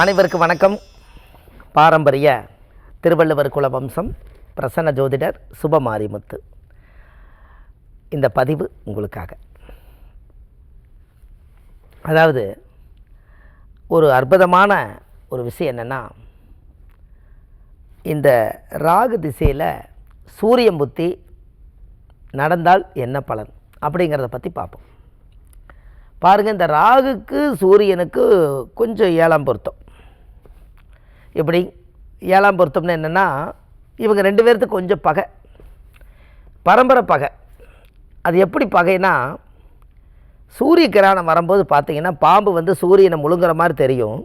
அனைவருக்கும் வணக்கம். பாரம்பரிய திருவள்ளுவர் குலவம்சம் பிரசன்ன ஜோதிடர் சுபமாரிமுத்து. இந்த பதிவு உங்களுக்காக. அதாவது ஒரு அற்புதமான ஒரு விஷயம் என்னென்னா, இந்த ராகு திசையில் சூரியன் புத்தி நடந்தால் என்ன பலன் அப்படிங்கிறத பற்றி பார்ப்போம். பாருங்கள், இந்த ராகுக்கு சூரியனுக்கு கொஞ்சம் 7ஆம் பொருத்தம். இப்படி 7ஆம் பொருத்தம்னு என்னென்னா, இவங்க 2 பேர்த்துக்கு கொஞ்சம் பகை, பரம்பரை பகை. அது எப்படி பகைனா, சூரிய கிரகணம் வரும்போது பார்த்திங்கன்னா பாம்பு வந்து சூரியனை முழுங்குற மாதிரி தெரியும்.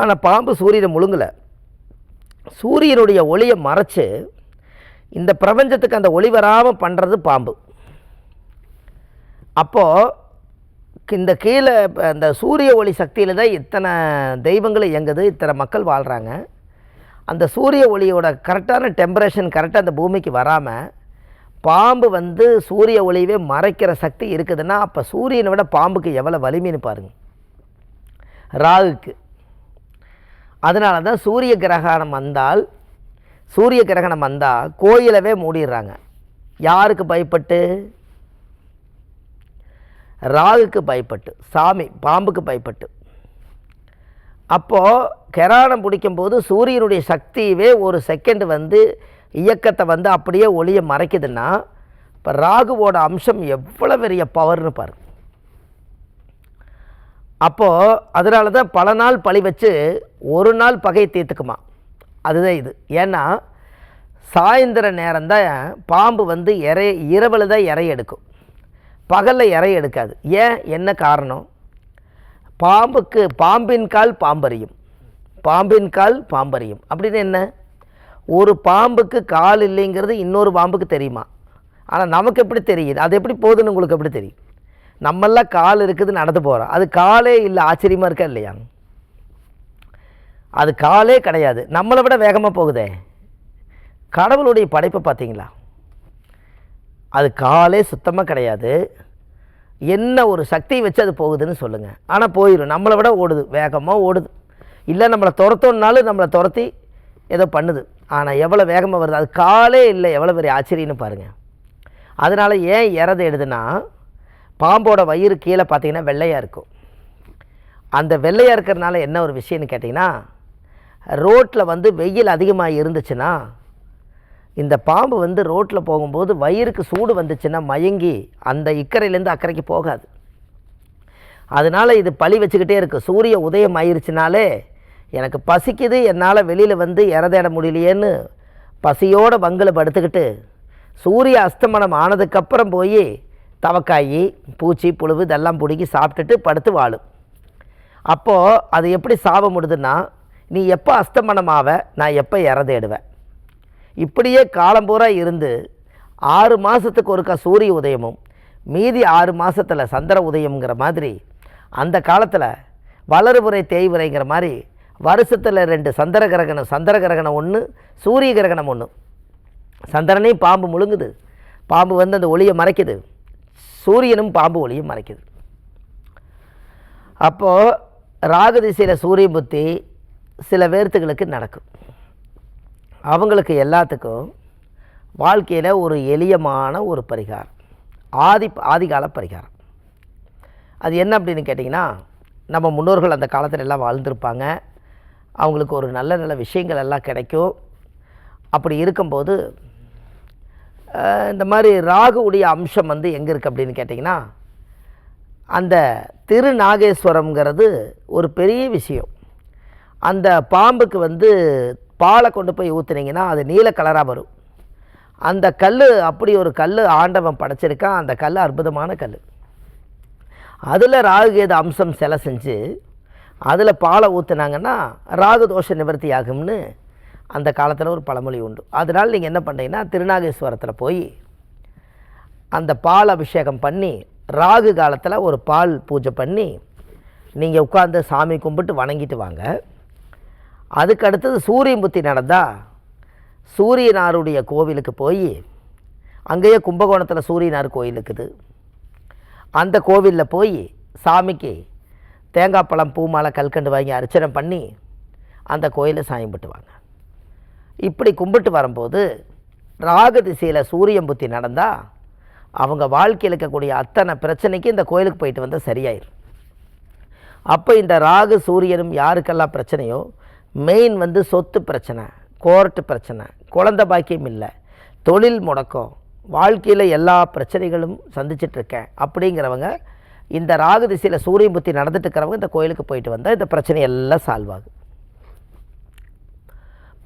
ஆனால் பாம்பு சூரியனை முழுங்கலை. சூரியனுடைய ஒளியை மறைச்சு இந்த பிரபஞ்சத்துக்கு அந்த ஒளி வராமல் பண்ணுறது பாம்பு. அப்போது இந்த கீழே அந்த சூரிய ஒளி சக்தியில் தான் இத்தனை தெய்வங்கள் இயங்குது, இத்தனை மக்கள் வாழ்கிறாங்க. அந்த சூரிய ஒளியோட கரெக்டான டெம்பரேச்சர் கரெக்டாக அந்த பூமிக்கு வராமல் பாம்பு வந்து சூரிய ஒளியவே மறைக்கிற சக்தி இருக்குதுன்னா, அப்போ சூரியனை விட பாம்புக்கு எவ்வளோ வலிமைன்னு பாருங்கள், ராகுக்கு. அதனால தான் சூரிய கிரகணம் வந்தால் கோயிலவே மூடிடுறாங்க. யாருக்கு பயப்பட்டு? ராகுக்கு பயப்பட்டு, பாம்புக்கு பயப்பட்டு. அப்போது கிரகணம் பிடிக்கும்போது சூரியனுடைய சக்தியவே ஒரு செகண்ட் வந்து இயக்கத்தை வந்து அப்படியே ஒளியை மறைக்குதுன்னா, இப்போ ராகுவோட அம்சம் எவ்வளோ பெரிய பவர்னு பாருங்க. அப்போது அதனால தான் பல நாள் பழி வச்சு ஒரு நாள் பகை தீர்த்துக்குமா. அதுதான் இது. ஏன்னா சாயந்தர நேரம்தான் பாம்பு வந்து இரவில் தான் இறை எடுக்கும், பகலில் இறை எடுக்காது. ஏன், என்ன காரணம்? பாம்பின் கால் பாம்பறியும் அப்படின்னு என்ன? ஒரு பாம்புக்கு கால் இல்லைங்கிறது இன்னொரு பாம்புக்கு தெரியுமா? ஆனால் நமக்கு எப்படி தெரியுது? அது எப்படி போகுதுன்னு உங்களுக்கு எப்படி தெரியும்? நம்மெல்லாம் கால் இருக்குது, நடந்து போகிறோம். அது காலே இல்லை. ஆச்சரியமாக இருக்கா இல்லையா? அது காலே கிடையாது, நம்மளை விட வேகமாக போகுதே. கடவுளுடைய படைப்பை பார்த்தீங்களா? அது காலே சுத்தமாக கிடையாது. என்ன ஒரு சக்தியை வச்சு அது போகுதுன்னு சொல்லுங்கள். ஆனால் போயிடும், நம்மளை விட ஓடுது, வேகமாக ஓடுது. இல்லை நம்மளை துரத்தோன்னாலும் நம்மளை துரத்தி ஏதோ பண்ணுது. ஆனால் எவ்வளோ வேகமாக வருது, அது காலே இல்லை. எவ்வளோ பெரிய ஆச்சரியன்னு பாருங்கள். அதனால் ஏன் இறத எடுதுன்னா, பாம்போட வயிறு கீழே பார்த்தீங்கன்னா வெள்ளையாக இருக்கும். அந்த வெள்ளையாக இருக்கிறதுனால என்ன ஒரு விஷயம்னு கேட்டிங்கன்னா, ரோட்டில் வந்து வெயில் அதிகமாக இருந்துச்சுன்னா, இந்த பாம்பு வந்து ரோட்டில் போகும்போது வயிறுக்கு சூடு வந்துச்சுன்னா மயங்கி அந்த இக்கரையிலேருந்து அக்கறைக்கு போகாது. அதனால் இது பழி வச்சுக்கிட்டே இருக்குது. சூரிய உதயம் ஆயிடுச்சுனாலே எனக்கு பசிக்குது, என்னால் வெளியில் வந்து இறதேட முடியலையேன்னு பசியோடு வங்கில் படுத்துக்கிட்டு சூரிய அஸ்தமனம் ஆனதுக்கப்புறம் போய் தவக்காய், பூச்சி, புழுவு இதெல்லாம் பிடிக்கி சாப்பிட்டுட்டு படுத்து வாழும். அப்போது அது எப்படி சாப முடியுதுன்னா, நீ எப்போ அஸ்தமனமாவ, நான் எப்போ இறதேடுவேன். இப்படியே காலம்பூரா இருந்து 6 மாதத்துக்கு ஒருக்கா சூரிய உதயமும் மீதி 6 மாதத்தில் சந்திர உதயம்ங்கிற மாதிரி, அந்த காலத்தில் வளர்புரை தேய்வுரைங்கிற மாதிரி வருஷத்தில் 2 சந்திர கிரகணம் ஒன்று, சூரிய கிரகணம் ஒன்று. சந்திரனையும் பாம்பு முழுங்குது, பாம்பு வந்து அந்த ஒளியை மறைக்குது, சூரியனும் பாம்பு ஒளியை மறைக்குது. அப்போது ராகு திசையில் சூரிய புத்தி சில பேர்த்துகளுக்கு நடக்கும். அவங்களுக்கு எல்லாத்துக்கும் வாழ்க்கையில் ஒரு எளியமான ஒரு பரிகாரம், ஆதிகால பரிகாரம். அது என்ன அப்படின்னு கேட்டிங்கன்னா, நம்ம முன்னோர்கள் அந்த காலத்தில் எல்லாம் வாழ்ந்துருப்பாங்க. அவங்களுக்கு ஒரு நல்ல நல்ல விஷயங்கள் எல்லாம் கிடைக்கும். அப்படி இருக்கும்போது இந்த மாதிரி ராகுவுடைய அம்சம் வந்து எங்கே இருக்குது அப்படின்னு கேட்டிங்கன்னா, அந்த திருநாகேஸ்வரம்ங்கிறது ஒரு பெரிய விஷயம். அந்த பாம்புக்கு வந்து பாலை கொண்டு போய் ஊற்றுனீங்கன்னா அது நீல கலராக வரும். அந்த கல், அப்படி ஒரு கல் ஆண்டவன் படைச்சிருக்கான். அந்த கல் அற்புதமான கல். அதில் ராகுகேது அம்சம் சிலை செஞ்சு அதில் பாலை ஊற்றுனாங்கன்னா ராகு தோஷ நிவர்த்தி ஆகும்னு அந்த காலத்தில் ஒரு பழமொழி உண்டு. அதனால் நீங்கள் என்ன பண்ணுறீங்கன்னா, திருநாகேஸ்வரத்தில் போய் அந்த பால் அபிஷேகம் பண்ணி ராகு காலத்தில் ஒரு பால் பூஜை பண்ணி நீங்கள் உட்காந்து சாமி கும்பிட்டு வணங்கிட்டு வாங்க. அதுக்கு அடுத்தது சூரியன் புத்தி நடந்தால் சூரியனாருடைய கோவிலுக்கு போய், அங்கேயே கும்பகோணத்தில் சூரியனார் கோயில் இருக்குது, அந்த கோவிலில் போய் சாமிக்கு தேங்காய் பழம் பூ மாலை கல்கண்டு வாங்கி அர்ச்சனை பண்ணி அந்த கோயிலை சாமி கும்பிட்டுவாங்க. இப்படி கும்பிட்டு வரும்போது ராகு திசையில் சூரியன் புத்தி நடந்தால் அவங்க வாழ்க்கையில் இருக்கக்கூடிய அத்தனை பிரச்சனைக்கு இந்த கோயிலுக்கு போயிட்டு வந்தால் சரியாயிரும். அப்போ இந்த ராகு சூரியனும் யாருக்கெல்லாம் பிரச்சனையோ, மெயின் வந்து சொத்து பிரச்சனை, கோர்ட்டு பிரச்சனை, குழந்தை பாக்கியம் இல்லை, தொழில் முடக்கம், வாழ்க்கையில் எல்லா பிரச்சனைகளும் சந்திச்சிட்ருக்கேன் அப்படிங்கிறவங்க இந்த ராகு திசையில் சூரியன் புத்தி நடந்துட்டு இருக்கிறவங்க இந்த கோயிலுக்கு போயிட்டு வந்தால் இந்த பிரச்சனை எல்லாம் சால்வ் ஆகும்.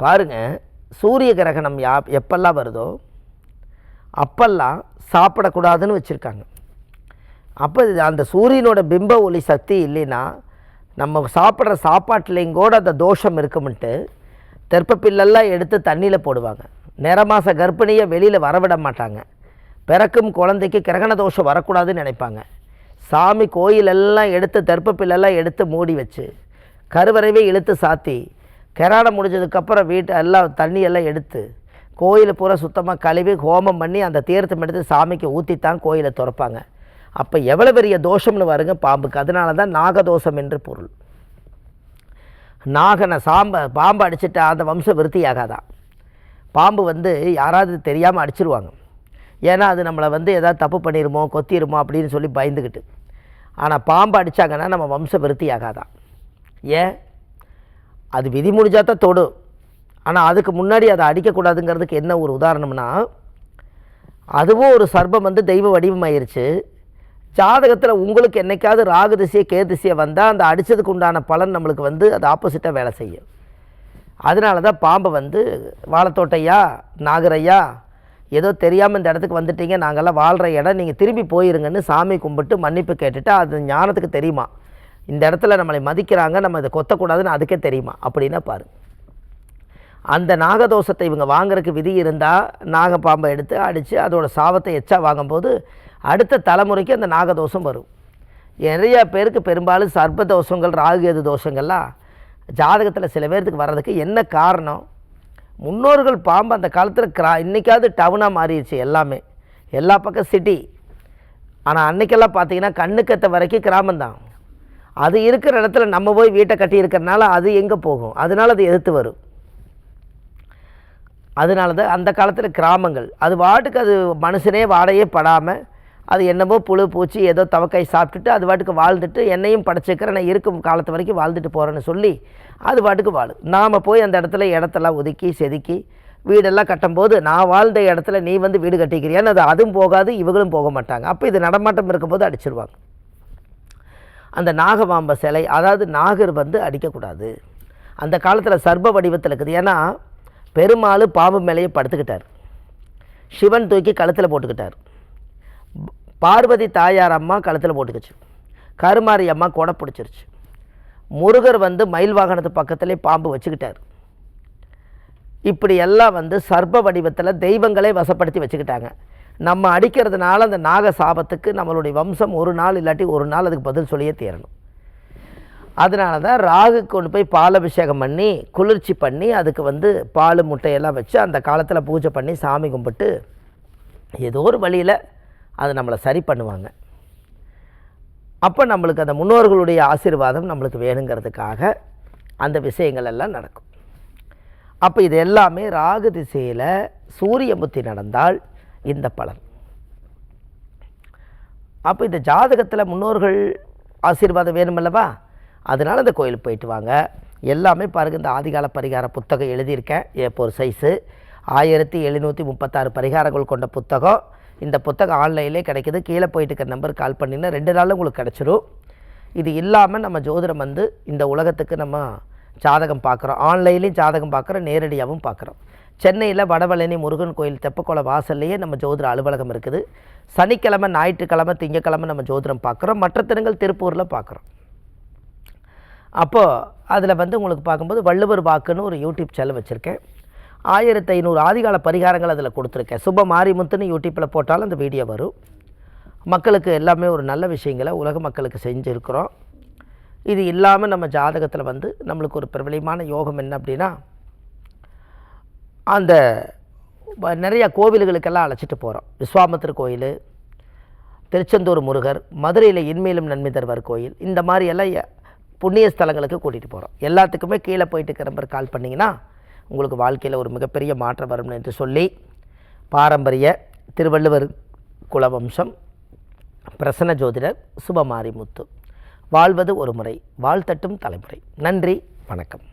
பாருங்கள், சூரிய கிரகணம் எப்பெல்லாம் வருதோ அப்பெல்லாம் சாப்பிடக்கூடாதுன்னு வச்சுருக்காங்க. அப்போ அந்த சூரியனோட பிம்ப ஒளி சக்தி இல்லைன்னா நம்ம சாப்பிட்ற சாப்பாட்டுலேயும் கூட அந்த தோஷம் இருக்கும்ன்ட்டு தெற்பப்பில்லெல்லாம் எடுத்து தண்ணியில் போடுவாங்க. நிறமாச கர்ப்பிணியை வெளியில் வரவிட மாட்டாங்க. பிறக்கும் குழந்தைக்கு கிரகண தோஷம் வரக்கூடாதுன்னு நினைப்பாங்க. சாமி கோயிலெல்லாம் எடுத்து தெற்பப்பில்லெல்லாம் எடுத்து மூடி வச்சு கருவறைவே இழுத்து சாத்தி கிராடம் முடிஞ்சதுக்கப்புறம் வீட்டு எல்லாம் தண்ணியெல்லாம் எடுத்து கோயிலை பூரா சுத்தமாக கழுவி ஹோமம் பண்ணி அந்த தீர்த்தம் எடுத்து சாமிக்கு ஊற்றித்தான் கோயிலை திறப்பாங்க. அப்போ எவ்வளோ பெரிய தோஷம்னு வருங்க பாம்புக்கு. அதனால தான் நாகதோஷம் என்று பொருள். நாகனை பாம்பை அடிச்சுட்டா அந்த வம்சம் விருத்தியாகாதான். பாம்பு வந்து யாராவது தெரியாமல் அடிச்சிருவாங்க. ஏன்னா அது நம்மளை வந்து எதாவது தப்பு பண்ணிடுமோ கொத்திடுமோ அப்படின்னு சொல்லி பயந்துக்கிட்டு. ஆனால் பாம்பு அடித்தாங்கன்னா நம்ம வம்சம் விருத்தியாகாதான். ஏன்? அது விதி முடிஞ்சால் தான் தொடும். ஆனால் அதுக்கு முன்னாடி அதை அடிக்கக்கூடாதுங்கிறதுக்கு என்ன ஒரு உதாரணம்னா, அதுவும் ஒரு சர்ப்பம் வந்து தெய்வ வடிவமாயிருச்சு. ஜாதகத்தில் உங்களுக்கு என்றைக்காவது ராகு திசையை கே திசையை வந்தால் அந்த அடித்ததுக்கு உண்டான பலன் நம்மளுக்கு வந்து அது ஆப்போசிட்டாக வேலை செய்யும். அதனால தான் பாம்பை வந்து வாழைத்தோட்டையா நாகரையா ஏதோ தெரியாமல் இந்த இடத்துக்கு வந்துட்டீங்க, நாங்கள்லாம் வாழ்கிற இடம், நீங்கள் திரும்பி போயிருங்கன்னு சாமி கும்பிட்டு மன்னிப்பு கேட்டுட்டு அது ஞானத்துக்கு தெரியுமா இந்த இடத்துல நம்மளை மதிக்கிறாங்க, நம்ம இதை கொத்தக்கூடாதுன்னு அதுக்கே தெரியுமா அப்படின்னா பாருங்கள். அந்த நாகதோஷத்தை இவங்க வாங்குறதுக்கு விதி இருந்தால் நாகப்பாம்பை எடுத்து அடித்து அதோட சாபத்தை எச்சா வாங்கும்போது அடுத்த தலைமுறைக்கு அந்த நாகதோஷம் வரும். நிறையா பேருக்கு பெரும்பாலும் சர்ப்ப தோஷங்கள் ராகுகேது தோஷங்கள்லாம் ஜாதகத்தில் சில பேர்த்துக்கு வர்றதுக்கு என்ன காரணம்? முன்னோர்கள் பாம்பு அந்த காலத்தில் இன்றைக்காவது டவுனாக மாறிடுச்சு எல்லாமே, எல்லா பக்கம் சிட்டி. ஆனால் அன்றைக்கெல்லாம் பார்த்திங்கன்னா கண்ணுக்கத்த வரைக்கும் கிராமந்தான். அது இருக்கிற இடத்துல நம்ம போய் வீட்டை கட்டி இருக்கிறனால அது எங்கே போகும்? அதனால் அது எதிர்த்து வரும். அதனால தான் அந்த காலத்தில் கிராமங்கள் அது வாட்டுக்கு அது மனுஷனே வாடையே படாமல் அது என்னமோ புழு பூச்சி ஏதோ தவக்காய் சாப்பிட்டுட்டு அது வாட்டுக்கு வாழ்ந்துட்டு என்னையும் படைச்சிக்கிறேன், நான் இருக்கும் காலத்து வரைக்கும் வாழ்ந்துட்டு போகிறேன்னு சொல்லி அது வாட்டுக்கு வாழும். நாம் போய் அந்த இடத்துல இடத்தெல்லாம் ஒதுக்கி செதுக்கி வீடெல்லாம் கட்டும்போது நான் வாழ்ந்த இடத்துல நீ வந்து வீடு கட்டிக்கிறியான்னு அதுவும் போகாது, இவங்களும் போக மாட்டாங்க. அப்போ இது நடமாட்டம் இருக்கும்போது அடிச்சிருவாங்க. அந்த நாகபாம்ப சிலை, அதாவது நாகர் வந்து அடிக்கக்கூடாது. அந்த காலத்தில் சர்ப்ப வடிவத்தில் இருக்குது. ஏன்னா பெருமாள் பாம்பு மேலேயே படுத்துக்கிட்டார், சிவன் தூக்கி கழுத்தில் போட்டுக்கிட்டார், பார்வதி தாயார் அம்மா கழுத்தில் போட்டுக்கிச்சு, கருமாரி அம்மா கொடை பிடிச்சிருச்சு, முருகர் வந்து மயில் வாகனத்து பக்கத்துலேயே பாம்பு வச்சுக்கிட்டார். இப்படி எல்லாம் வந்து சர்ப்ப வடிவத்தில் தெய்வங்களே வசப்படுத்தி வச்சுக்கிட்டாங்க. நம்ம அடிக்கிறதுனால அந்த நாக சாபத்துக்கு நம்மளுடைய வம்சம் ஒரு நாள் இல்லாட்டி ஒரு நாள் அதுக்கு பதில் சொல்லியே தீரணும். அதனால தான் ராகு கொண்டு போய் பால் அபிஷேகம் பண்ணி குளிர்ச்சி பண்ணி அதுக்கு வந்து பால் முட்டையெல்லாம் வச்சு அந்த காலத்தில் பூஜை பண்ணி சாமி கும்பிட்டு ஏதோ ஒரு வழியில் அது நம்மளை சரி பண்ணுவாங்க. அப்போ நம்மளுக்கு அந்த முன்னோர்களுடைய ஆசீர்வாதம் நம்மளுக்கு வேணுங்கிறதுக்காக அந்த விஷயங்கள் எல்லாம் நடக்கும். அப்போ இது எல்லாமே ராகு திசையில் சூரிய புத்தி நடந்தால் இந்த பலன். அப்போ இந்த ஜாதகத்தில் முன்னோர்கள் ஆசீர்வாதம் வேணுமல்லவா, அதனால் இந்த கோயிலுக்கு போயிட்டு வாங்க. எல்லாமே பாருங்கள், இந்த ஆதிகால பரிகார புத்தகம் எழுதியிருக்கேன். இப்போ ஒரு சைஸு 1736 பரிகாரங்கள் கொண்ட புத்தகம். இந்த புத்தகம் ஆன்லைன்லேயே கிடைக்கிது. கீழே போயிட்டு இருக்க நம்பருக்கு கால் பண்ணிங்கன்னா 2 நாளில் உங்களுக்கு கிடச்சிரும். இது இல்லாமல் நம்ம ஜோதிடம் வந்து இந்த உலகத்துக்கு நம்ம ஜாதகம் பார்க்குறோம், ஆன்லைன்லேயும் ஜாதகம் பார்க்குறோம், நேரடியாகவும் பார்க்குறோம். சென்னையில் வடபழனி முருகன் கோயில் தெப்பக்குளம் வாசல்லையே நம்ம ஜோதிட அலுவலகம் இருக்குது. சனிக்கிழமை ஞாயிற்றுக்கிழமை திங்கக்கிழமை நம்ம ஜோதிடம் பார்க்குறோம். மற்ற தினங்கள் திருப்பூரில் பார்க்குறோம். அப்போது அதில் வந்து உங்களுக்கு பார்க்கும்போது வள்ளுவர் வாக்குன்னு ஒரு யூடியூப் சேனல் வச்சுருக்கேன். 1500 ஆதிகால பரிகாரங்கள் அதில் கொடுத்துருக்கேன். சுப மாரிமுத்துன்னு யூடியூப்பில் போட்டாலும் அந்த வீடியோ வரும். மக்களுக்கு எல்லாமே ஒரு நல்ல விஷயங்களை உலக மக்களுக்கு செஞ்சுருக்கிறோம். இது இல்லாமல் நம்ம ஜாதகத்தில் வந்து நம்மளுக்கு ஒரு பிரபலமான யோகம் என்ன அப்படின்னா, அந்த நிறையா கோவில்களுக்கெல்லாம் அழைச்சிட்டு போகிறோம். விஸ்வாமித்திர கோயில், திருச்செந்தூர் முருகர், மதுரையில் இன்மேலும் நன்மை தருவார் கோயில், இந்த மாதிரி எல்லாம் புண்ணிய ஸ்தலங்களுக்கு கூட்டிகிட்டு போகிறோம். எல்லாத்துக்குமே கீழே போயிட்டு இருக்கிற நம்பர் கால் பண்ணிங்கன்னா உங்களுக்கு வாழ்க்கையில் ஒரு மிகப்பெரிய மாற்றம் வரும் என்று சொல்லி, பாரம்பரிய திருவள்ளுவர் குலவம்சம் பிரசன்ன ஜோதிடர் சுபமாரிமுத்து. வாழ்வது ஒரு முறை, வாழ்த்தட்டும் தலைமுறை. நன்றி, வணக்கம்.